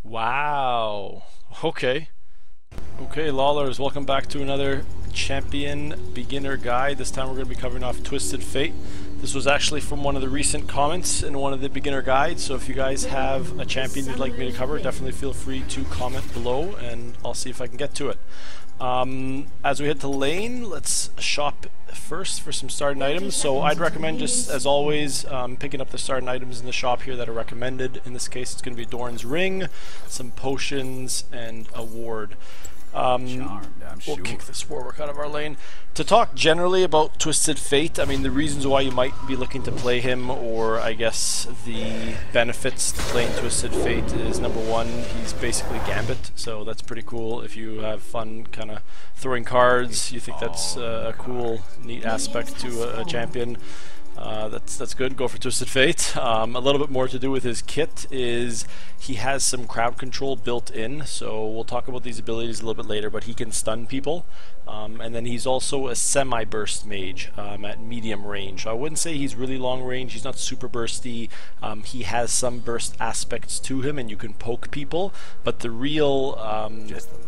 Wow. Okay. Okay, Lawlers, welcome back to another champion beginner guide. This time we're going to be covering off Twisted Fate. This was actually from one of the recent comments in one of the beginner guides, so if you guys have a champion you'd like me to cover, definitely feel free to comment below and I'll see if I can get to it. As we head to lane, let's shop first for some starting items. So I'd recommend, just as always, picking up the starting items in the shop here that are recommended. In this case, it's going to be Doran's Ring, some potions, and a ward. We'll kick this Warwick out of our lane. To talk generally about Twisted Fate, I mean, the reasons why you might be looking to play him, or I guess the benefits to playing Twisted Fate, is number one, he's basically Gambit, so that's pretty cool. If you have fun kind of throwing cards, you think that's a cool, neat aspect to a champion. That's good. Go for Twisted Fate. A little bit more to do with his kit is he has some crowd control built in, so we'll talk about these abilities a little bit later, but he can stun people. And then he's also a semi-burst mage at medium range. So I wouldn't say he's really long range, he's not super bursty. He has some burst aspects to him and you can poke people, but the real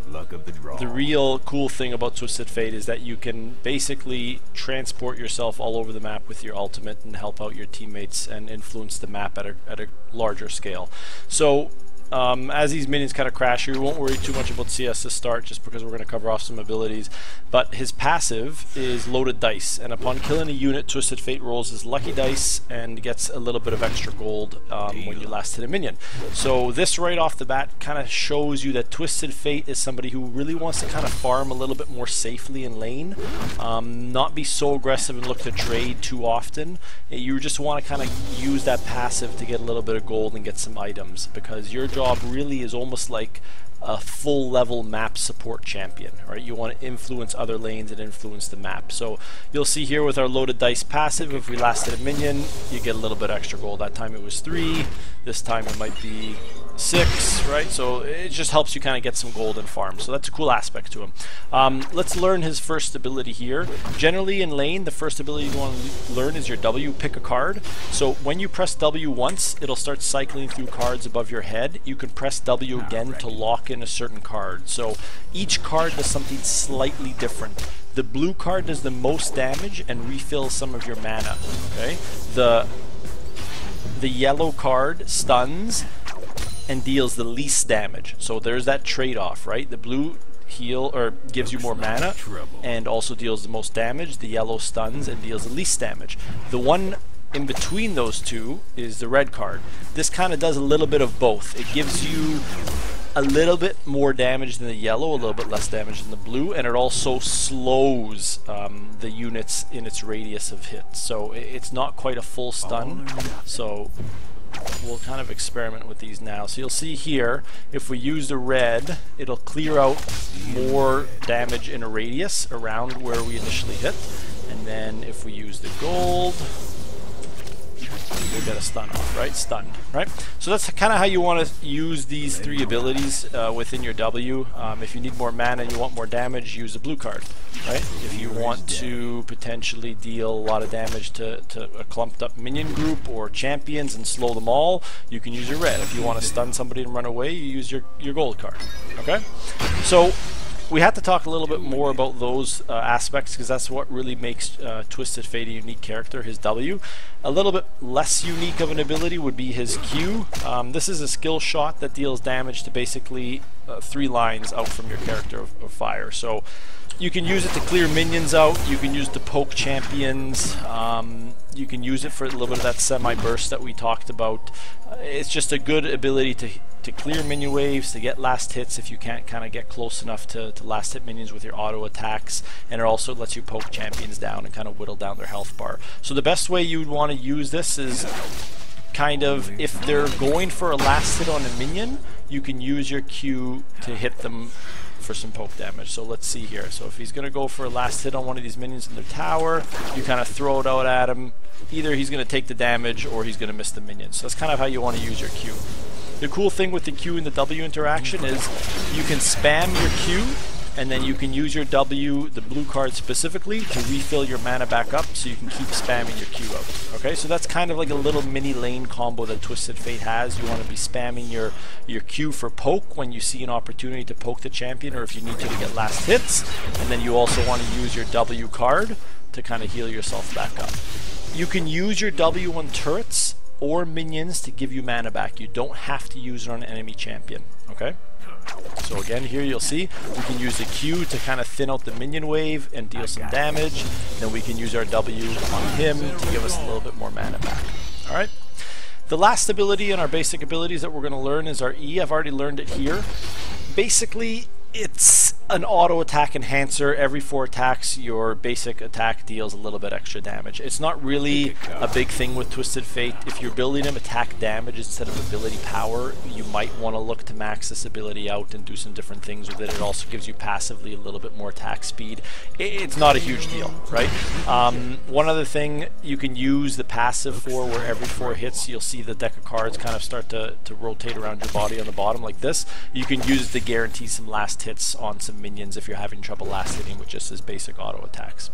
luck of the draw. The real cool thing about Twisted Fate is that you can basically transport yourself all over the map with your ultimate and help out your teammates and influence the map at a larger scale. So as these minions kind of crash here, we won't worry too much about CS to start, just because we're going to cover off some abilities. But his passive is Loaded Dice, and upon killing a unit, Twisted Fate rolls his lucky dice and gets a little bit of extra gold when you last hit a minion. So this right off the bat kind of shows you that Twisted Fate is somebody who really wants to kind of farm a little bit more safely in lane, not be so aggressive and look to trade too often. You just want to kind of use that passive to get a little bit of gold and get some items, because your job really is almost like a full level map support champion, right? You want to influence other lanes and influence the map. So you'll see here with our Loaded Dice passive, if we lasted a minion, you get a little bit extra gold. That time it was 3, this time it might be 6, right? So it just helps you kind of get some gold and farm. So that's a cool aspect to him. Let's learn his first ability here. Generally in lane, the first ability you want to learn is your W, pick a card. So when you press W once, it'll start cycling through cards above your head. You can press W again to lock in a certain card. So each card does something slightly different. The blue card does the most damage and refills some of your mana. Okay? The yellow card stuns and deals the least damage. So there's that trade-off, right? The blue gives you more mana and also deals the most damage. The yellow stuns and deals the least damage. The one in between those two is the red card. This kind of does a little bit of both. It gives you a little bit more damage than the yellow, a little bit less damage than the blue, and it also slows the units in its radius of hit. So it's not quite a full stun. So we'll kind of experiment with these now. So you'll see here, if we use the red, it'll clear out more damage in a radius around where we initially hit. And then if we use the gold, we'll get a stun off, right? Stunned, right? So that's kind of how you want to use these 3 abilities within your W. If you need more mana and you want more damage, use the blue card, right? If you want to potentially deal a lot of damage to a clumped up minion group or champions and slow them all, you can use your red. If you want to stun somebody and run away, you use your gold card, okay? So we have to talk a little bit more about those aspects, because that's what really makes Twisted Fate a unique character, his W. A little bit less unique of an ability would be his Q. This is a skill shot that deals damage to basically 3 lines out from your character of fire. So you can use it to clear minions out, you can use it to poke champions, you can use it for a little bit of that semi-burst that we talked about. It's just a good ability to clear minion waves, to get last hits if you can't kind of get close enough to last hit minions with your auto attacks, and it also lets you poke champions down and kind of whittle down their health bar. So the best way you would want to use this is kind of, if they're going for a last hit on a minion, you can use your Q to hit them for some poke damage. So let's see here. So if he's going to go for a last hit on one of these minions in their tower, you kind of throw it out at him. Either he's going to take the damage or he's going to miss the minion. So that's kind of how you want to use your Q. The cool thing with the Q and the W interaction is you can spam your Q and then you can use your W, the blue card specifically, to refill your mana back up so you can keep spamming your Q out. Okay, so that's kind of like a little mini lane combo that Twisted Fate has. You want to be spamming your Q for poke when you see an opportunity to poke the champion, or if you need to get last hits, and then you also want to use your W card to kind of heal yourself back up. You can use your W on turrets or minions to give you mana back. You don't have to use it on an enemy champion, okay? So again, here you'll see we can use the Q to kind of thin out the minion wave and deal some damage. Then we can use our W on him to give us a little bit more mana back. All right. The last ability in our basic abilities that we're going to learn is our E. I've already learned it here. Basically, it's an auto attack enhancer. Every 4 attacks, your basic attack deals a little bit extra damage. It's not really a big thing with Twisted Fate. If you're building him attack damage instead of ability power, you might want to look to max this ability out and do some different things with it. It also gives you passively a little bit more attack speed. It's not a huge deal, right? One other thing you can use the passive for, where every 4 hits you'll see the deck of cards kind of start to rotate around your body on the bottom like this. You can use it to guarantee some last hits on some minions if you're having trouble last hitting with just his basic auto attacks.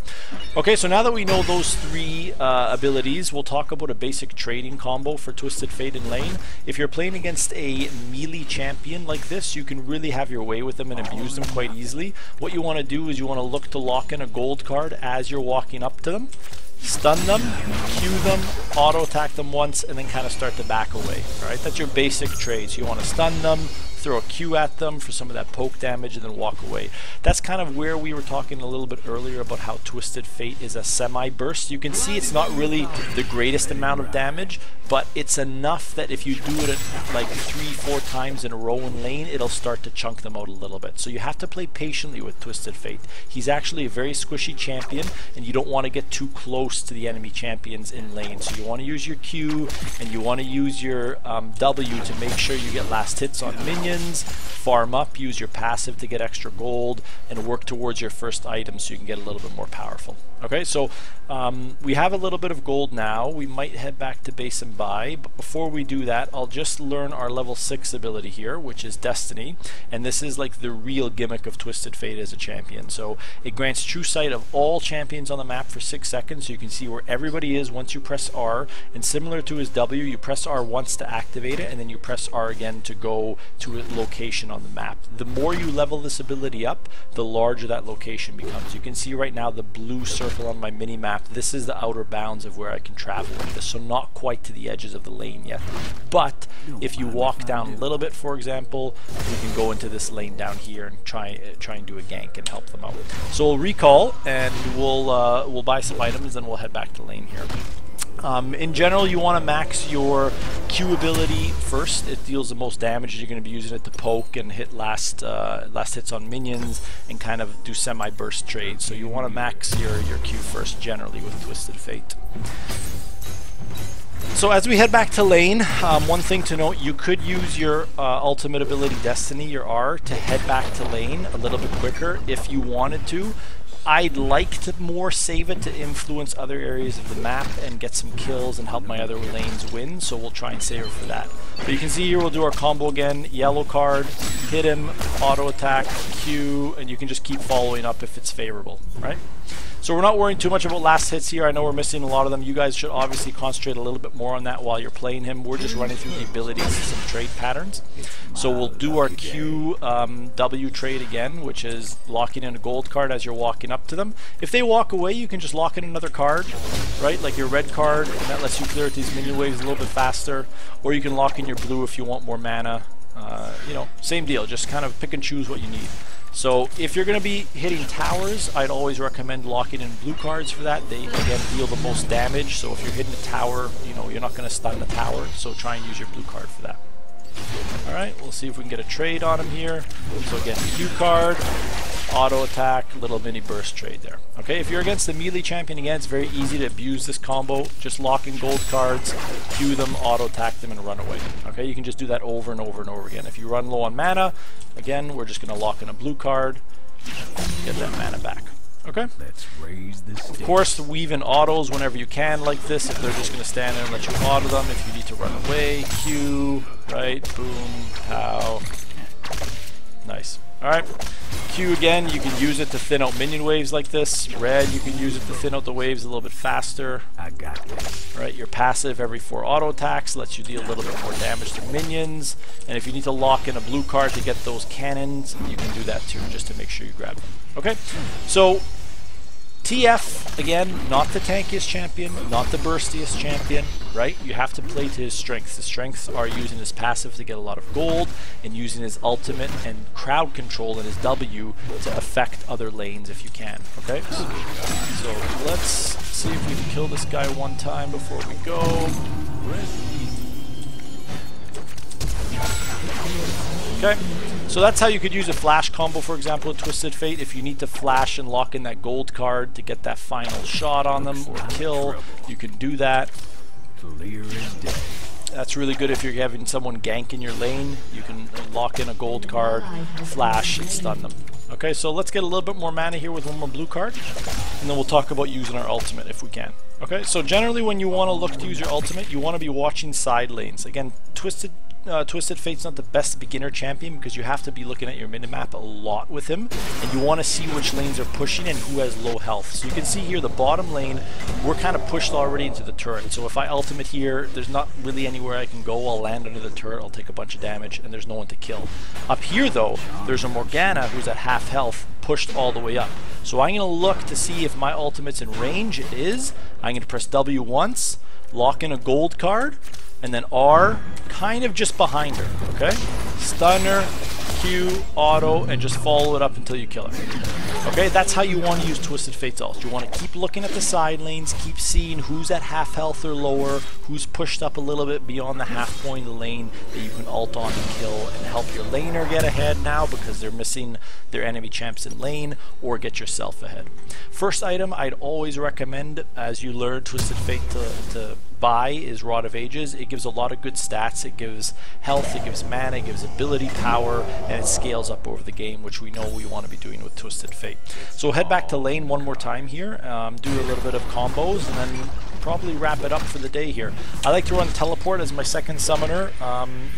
Okay, so now that we know those 3 abilities, we'll talk about a basic trading combo for Twisted Fate in lane. If you're playing against a melee champion like this, you can really have your way with them and abuse them quite easily. What you want to do is you want to look to lock in a gold card as you're walking up to them, stun them, Q them, auto attack them once, and then kind of start to back away. Alright, that's your basic trades. You want to stun them, throw a Q at them for some of that poke damage, and then walk away. That's kind of where we were talking a little bit earlier about how Twisted Fate is a semi-burst. You can see it's not really the greatest amount of damage, but it's enough that if you do it like 3-4 times in a row in lane, it'll start to chunk them out a little bit. So you have to play patiently with Twisted Fate. He's actually a very squishy champion, and you don't want to get too close to the enemy champions in lane. So you want to use your Q, and you want to use your W to make sure you get last hits on minions, farm up, use your passive to get extra gold, and work towards your first item so you can get a little bit more powerful. Okay, so we have a little bit of gold now. We might head back to base and buy, but before we do that, I'll just learn our level 6 ability here, which is Destiny, and this is like the real gimmick of Twisted Fate as a champion. So it grants true sight of all champions on the map for 6 seconds, so you can see where everybody is once you press R, and similar to his W, you press R once to activate it, and then you press R again to go to a location on the map. The more you level this ability up, the larger that location becomes. You can see right now the blue circle on my mini map. This is the outer bounds of where I can travel with this, so not quite to the edges of the lane yet. But if you walk down a little bit, for example, you can go into this lane down here and try and do a gank and help them out. So we'll recall, and we'll buy some items, and we'll head back to lane here. In general, you want to max your Q ability first. It deals the most damage. You're going to be using it to poke and hit last hits on minions and kind of do semi-burst trades. So you want to max your Q first generally with Twisted Fate. So as we head back to lane, one thing to note, you could use your ultimate ability Destiny, your R, to head back to lane a little bit quicker if you wanted to. I'd like to more save it to influence other areas of the map and get some kills and help my other lanes win, so we'll try and save it for that. But you can see here we'll do our combo again, yellow card, hit him, auto attack, Q, and you can just keep following up if it's favorable, right? So we're not worrying too much about last hits here. I know we're missing a lot of them. You guys should obviously concentrate a little bit more on that while you're playing him. We're just running through the abilities and some trade patterns. So we'll do our Q W trade again, which is locking in a gold card as you're walking up to them. If they walk away, you can just lock in another card, right? Like your red card, and that lets you clear these minion waves a little bit faster. Or you can lock in your blue if you want more mana. You know, same deal. Just kind of pick and choose what you need. So if you're going to be hitting towers, I'd always recommend locking in blue cards for that. They, again, deal the most damage. So if you're hitting a tower, you know, you're not going to stun the tower. So try and use your blue card for that. Alright, we'll see if we can get a trade on him here. So again, Q card, auto attack, little mini burst trade there. Okay, if you're against the melee champion, again, it's very easy to abuse this combo. Just lock in gold cards, Q them, auto attack them, and run away. Okay, you can just do that over and over and over again. If you run low on mana, again, we're just going to lock in a blue card, get that mana back. Okay. Let's raise this. Of course, weave in autos whenever you can, like this. If they're just going to stand there and let you auto them, if you need to run away, Q, right, boom, pow. Nice. All right. Q again, you can use it to thin out minion waves like this. Red, you can use it to thin out the waves a little bit faster. I got this. Right, your passive every 4 auto attacks lets you deal a little bit more damage to minions. And if you need to lock in a blue card to get those cannons, you can do that too, just to make sure you grab them. Okay, so TF, again, not the tankiest champion, not the burstiest champion, right? You have to play to his strengths. His strengths are using his passive to get a lot of gold, and using his ultimate and crowd control in his W to affect other lanes if you can, okay? So let's see if we can kill this guy one time before we go. Okay. So that's how you could use a flash combo, for example, with Twisted Fate. If you need to flash and lock in that gold card to get that final shot on them or kill, you can do that. Clear as day. That's really good if you're having someone gank in your lane. You can lock in a gold card, flash, and stun them. Okay, so let's get a little bit more mana here with one more blue card, and then we'll talk about using our ultimate if we can. Okay, so generally when you want to look to use your ultimate, you want to be watching side lanes. Again, Twisted Fate's not the best beginner champion because you have to be looking at your minimap a lot with him, and you want to see which lanes are pushing and who has low health. So you can see here the bottom lane, we're kind of pushed already into the turret. So if I ultimate here, there's not really anywhere I can go. I'll land under the turret, I'll take a bunch of damage, and there's no one to kill. Up here though, there's a Morgana who's at half health, pushed all the way up. So I'm going to look to see if my ultimate's in range. It is. I'm going to press W once, lock in a gold card, and then R, kind of just behind her, okay? Stunner, Q, auto, and just follow it up until you kill her. Okay, that's how you want to use Twisted Fate's ult. You want to keep looking at the side lanes, keep seeing who's at half health or lower, who's pushed up a little bit beyond the half point of the lane that you can ult on and kill and help your laner get ahead now because they're missing their enemy champs in lane, or get yourself ahead. First item I'd always recommend as you learn Twisted Fate to buy is Rod of Ages. It gives a lot of good stats. It gives health, it gives mana, it gives ability power, and it scales up over the game, which we know we want to be doing with Twisted Fate. So head back to lane one more time here, do a little bit of combos, and then probably wrap it up for the day here. I like to run Teleport as my second summoner,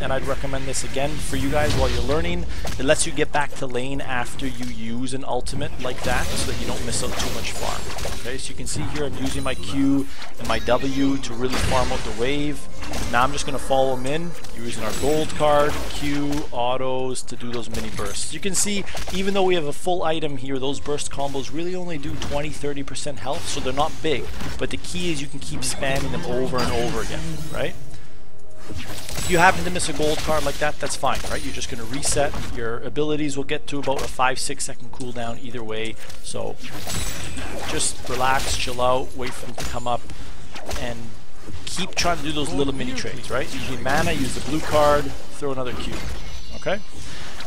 and I'd recommend this again for you guys while you're learning. It lets you get back to lane after you use an ultimate like that, so that you don't miss out too much farm. Okay, so you can see here I'm using my Q and my W to really farm out the wave. Now I'm just going to follow them in, using our gold card, Q, autos to do those mini bursts. You can see, even though we have a full item here, those burst combos really only do 20-30% health, so they're not big. But the key is you can keep spamming them over and over again, right? If you happen to miss a gold card like that, that's fine, right? You're just going to reset. Your abilities will get to about a 5-6 second cooldown either way. So just relax, chill out, wait for them to come up, and keep trying to do those little mini trades, right? Use your mana, use the blue card, throw another Q, okay?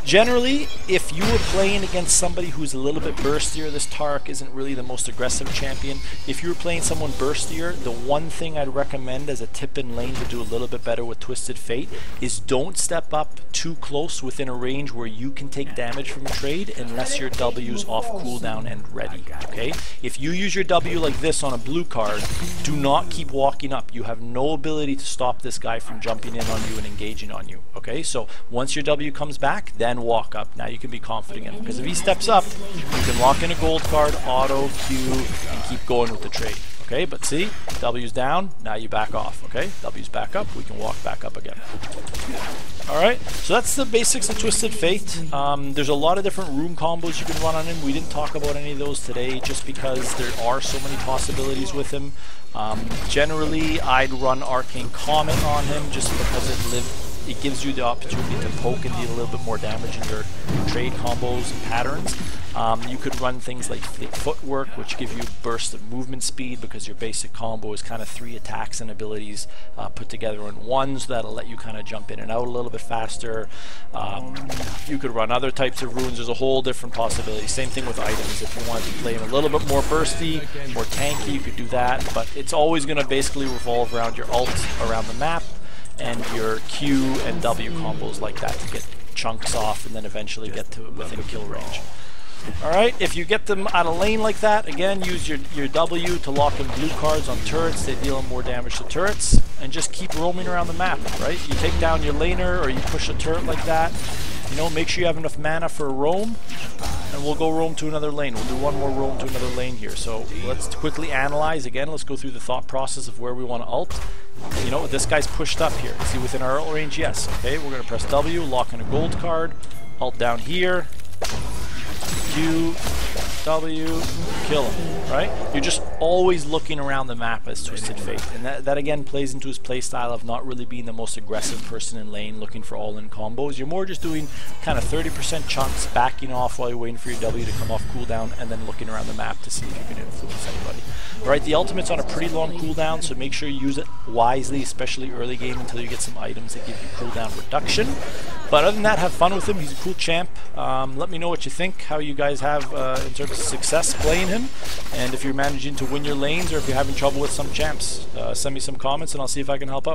Generally, if you were playing against somebody who's a little bit burstier, this Taric isn't really the most aggressive champion. If you were playing someone burstier, the one thing I'd recommend as a tip in lane to do a little bit better with Twisted Fate is don't step up too close within a range where you can take damage from a trade unless your W's off cooldown and ready, okay? If you use your W like this on a blue card, do not keep walking up. You have no ability to stop this guy from jumping in on you and engaging on you, okay? So once your W comes back, then walk up. Now you can be confident in him, because if he steps up, you can lock in a gold card, auto, Q, and keep going with the trade. Okay, but see, W's down, now you back off, okay? W's back up, we can walk back up again. Alright, so that's the basics of Twisted Fate. There's a lot of different room combos you can run on him. We didn't talk about any of those today just because there are so many possibilities with him. Generally, I'd run Arcane Comet on him just because it gives you the opportunity to poke and deal a little bit more damage in your trade combos and patterns. You could run things like Fleet Footwork, which give you burst of movement speed because your basic combo is kind of 3 attacks and abilities put together in one, so that'll let you kind of jump in and out a little bit faster. You could run other types of runes. There's a whole different possibility. Same thing with items. If you wanted to play him a little bit more bursty, more tanky, you could do that, but it's always going to basically revolve around your ult around the map and your Q and W combos like that to get chunks off and then eventually get to within kill range. Alright, if you get them out of lane like that, again, use your W to lock in blue cards on turrets. They deal more damage to turrets, and just keep roaming around the map, right? You take down your laner or you push a turret like that, you know, make sure you have enough mana for a roam, and we'll go roam to another lane. We'll do one more roam to another lane here. So let's quickly analyze again. Let's go through the thought process of where we want to ult. You know, this guy's pushed up here. Is he within our ult range? Yes. Okay, we're going to press W, lock in a gold card, ult down here, Q, W, kill him, right? You're just always looking around the map as Twisted Fate, and that again plays into his playstyle of not really being the most aggressive person in lane, looking for all-in combos. You're more just doing kind of 30% chunks, backing off while you're waiting for your W to come off cooldown, and then looking around the map to see if you can influence anybody. Alright, the ultimate's on a pretty long cooldown, so make sure you use it wisely, especially early game, until you get some items that give you cooldown reduction. But other than that, have fun with him. He's a cool champ. Let me know what you think, how you guys have in terms of success playing him, and if you're managing to win your lanes or if you're having trouble with some champs. Send me some comments and I'll see if I can help out.